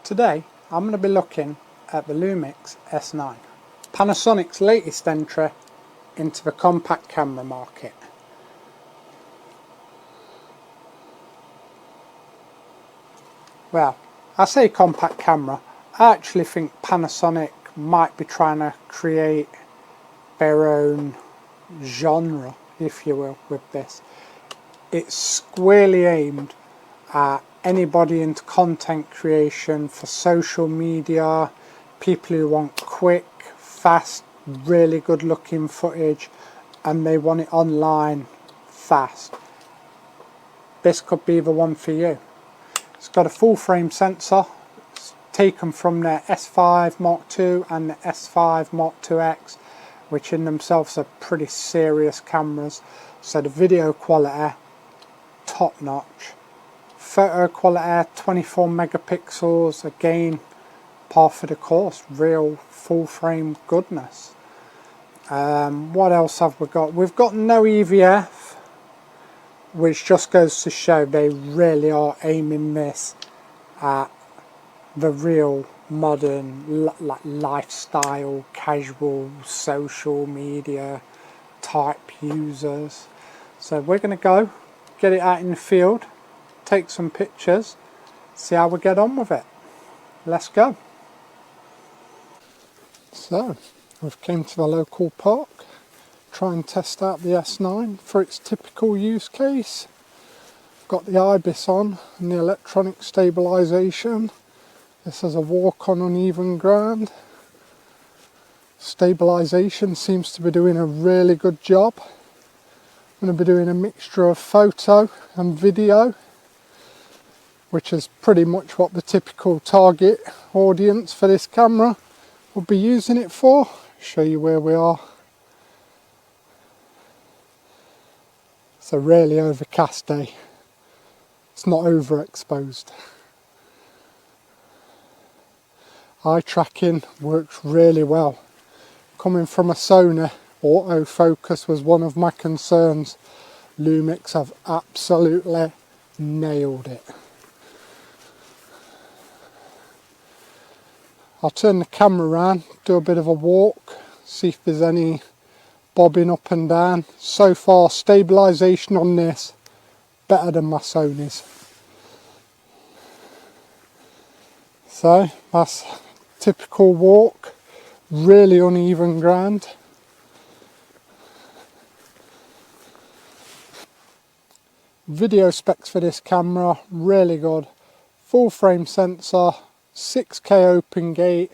Today I'm going to be looking at the Lumix S9, Panasonic's latest entry into the compact camera market. Well, I say compact camera, I actually think Panasonic might be trying to create their own genre, if you will, with this. It's squarely aimed at anybody into content creation for social media, people who want quick, fast, really good looking footage and they want it online fast. This could be the one for you. It's got a full frame sensor. It's taken from their S5 Mark II and the S5 Mark IIX, which in themselves are pretty serious cameras. So the video quality, top notch. Photo quality, 24 megapixels, again, par for the course, real full frame goodness. What else have we got? We've got no EVF, which just goes to show they really are aiming this at the real modern like lifestyle, casual, social media type users. So we're going to go get it out in the field, take some pictures, see how we get on with it. Let's go. So we've came to the local park, try and test out the S9 for its typical use case. Got the IBIS on and the electronic stabilisation. This is a walk on uneven ground. Stabilisation seems to be doing a really good job. I'm going to be doing a mixture of photo and video, which is pretty much what the typical target audience for this camera will be using it for. Show you where we are. It's a really overcast day. It's not overexposed. Eye tracking works really well. Coming from a Sony, autofocus was one of my concerns. Lumix have absolutely nailed it. I'll turn the camera around, do a bit of a walk, see if there's any bobbing up and down. So far, stabilisation on this better than my Sony's. So that's typical walk, really uneven ground. Video specs for this camera, really good. Full frame sensor, 6K open gate,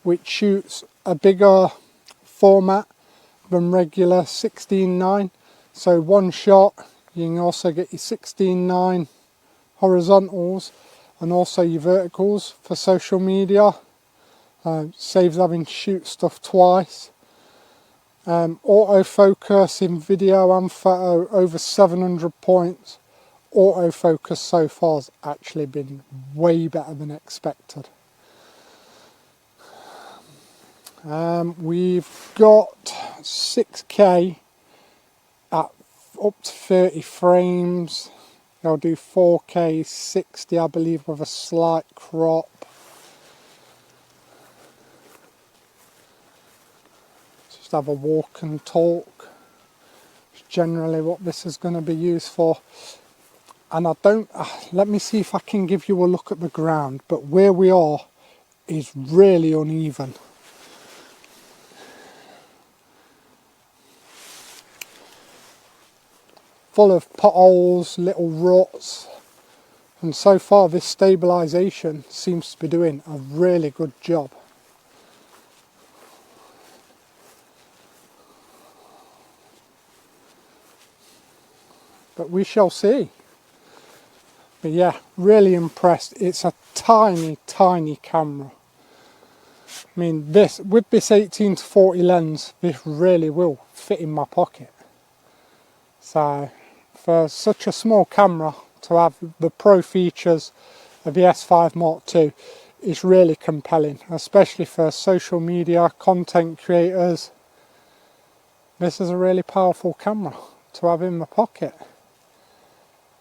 which shoots a bigger format than regular 16:9. So one shot, you can also get your 16:9 horizontals and also your verticals for social media. Saves having to shoot stuff twice. Autofocus in video and photo over 700 points. Autofocus so far has actually been way better than expected. We've got 6K at up to 30 frames. I'll do 4K 60 I believe with a slight crop. Just have a walk and talk. It's generally what this is going to be used for. And I don't, let me see if I can give you a look at the ground, but where we are is really uneven. Full of potholes, little ruts, and so far this stabilisation seems to be doing a really good job. But we shall see. But yeah, really impressed. It's a tiny, tiny camera. I mean, this with this 18 to 40 lens, this really will fit in my pocket. So, for such a small camera to have the pro features of the S5 Mark II is really compelling, especially for social media content creators. This is a really powerful camera to have in my pocket.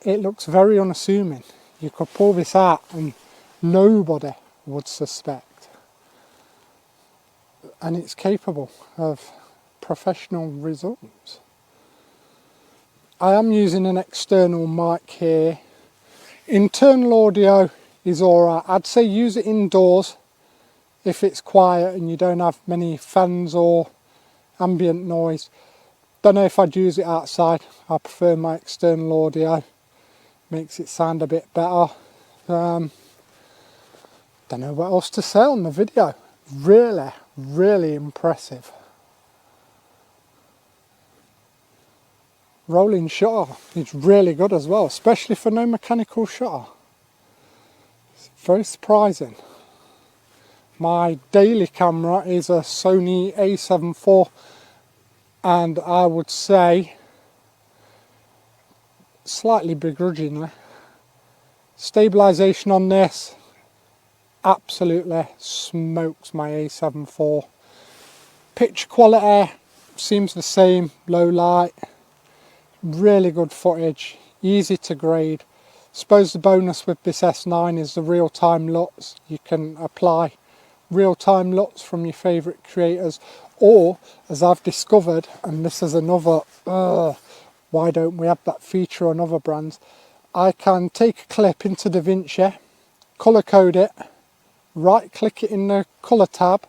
It looks very unassuming. You could pull this out and nobody would suspect. And it's capable of professional results. I am using an external mic here. Internal audio is alright. I'd say use it indoors if it's quiet and you don't have many fans or ambient noise. Don't know if I'd use it outside. I prefer my external audio. Makes it sound a bit better. Don't know what else to say on the video. Really impressive. Rolling shutter is really good as well, especially for no mechanical shutter. It's very surprising. My daily camera is a Sony a7 IV, and I would say, slightly begrudgingly, stabilisation on this absolutely smokes my a7 IV. Picture quality seems the same, low light. Really good footage, easy to grade. Suppose the bonus with this S9 is the real-time LUTs. You can apply real-time LUTs from your favourite creators, or as I've discovered, and this is another why don't we have that feature on other brands, I can take a clip into DaVinci, colour code it, right click it in the colour tab,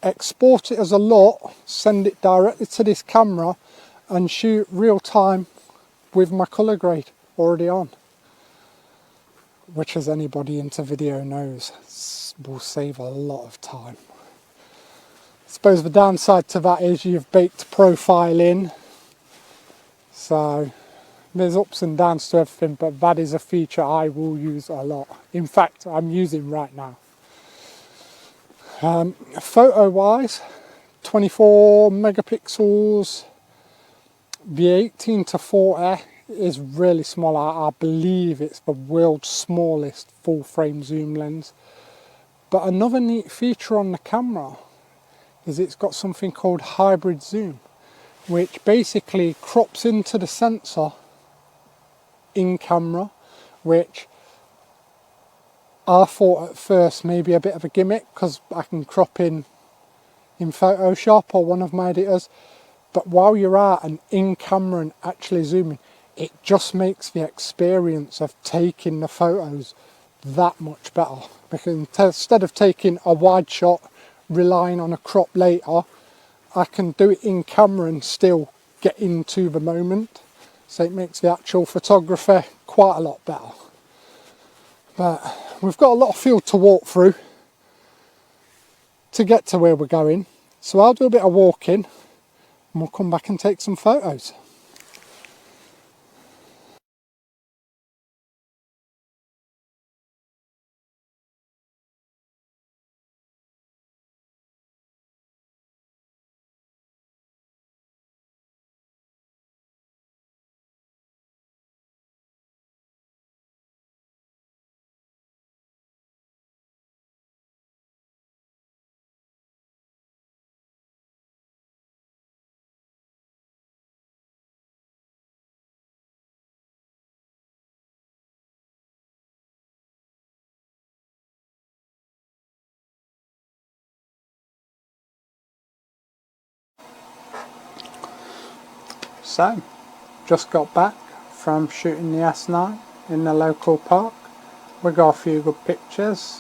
export it as a LUT, send it directly to this camera and shoot real time with my colour grade already on, which, as anybody into video knows, will save a lot of time. I suppose the downside to that is you've baked profile in, so there's ups and downs to everything, but that is a feature I will use a lot. In fact, I'm using right now. Photo wise, 24 megapixels. The 18 to 40 is really small. I believe it's the world's smallest full frame zoom lens. But another neat feature on the camera is it's got something called hybrid zoom, which basically crops into the sensor in camera, which I thought at first maybe a bit of a gimmick because I can crop in Photoshop or one of my editors. But while you're out and in camera and actually zooming, it just makes the experience of taking the photos that much better. Because instead of taking a wide shot, relying on a crop later, I can do it in camera and still get into the moment. So it makes the actual photography quite a lot better. But we've got a lot of field to walk through to get to where we're going. So I'll do a bit of walking, and we'll come back and take some photos. So, just got back from shooting the S9 in the local park. We got a few good pictures.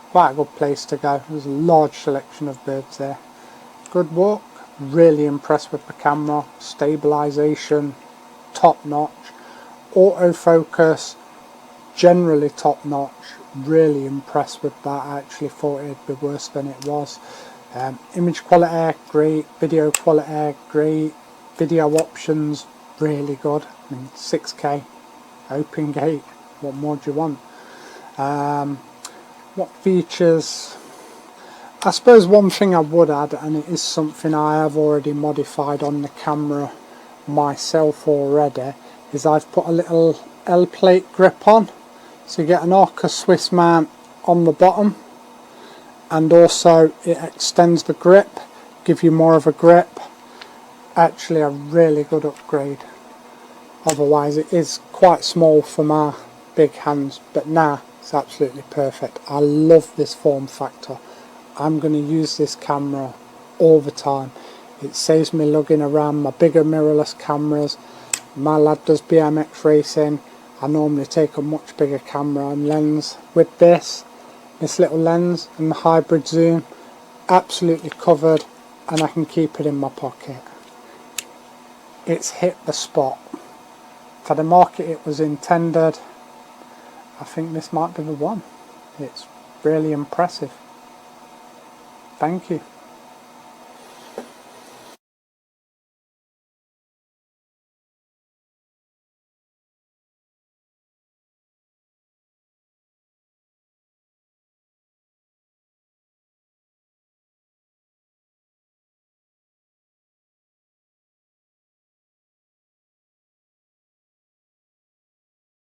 Quite a good place to go. There's a large selection of birds there. Good walk. Really impressed with the camera. Stabilisation, top notch. Autofocus, generally top notch. Really impressed with that. I actually thought it'd be worse than it was. Image quality, great. Video quality, great. Video options, really good. I mean, 6K, open gate, what more do you want? What features? I suppose one thing I would add, and it is something I have already modified on the camera myself already, is I've put a little L-plate grip on, so you get an Arca Swiss mount on the bottom, and also it extends the grip, give you more of a grip. Actually a really good upgrade. Otherwise it is quite small for my big hands, but now It's absolutely perfect. I love this form factor. I'm going to use this camera all the time. It saves me lugging around my bigger mirrorless cameras. My lad does BMX racing. I normally take a much bigger camera and lens. With this little lens and the hybrid zoom, absolutely covered, and I can keep it in my pocket. It's hit the spot. For the market it was intended, I think this might be the one. It's really impressive. Thank you.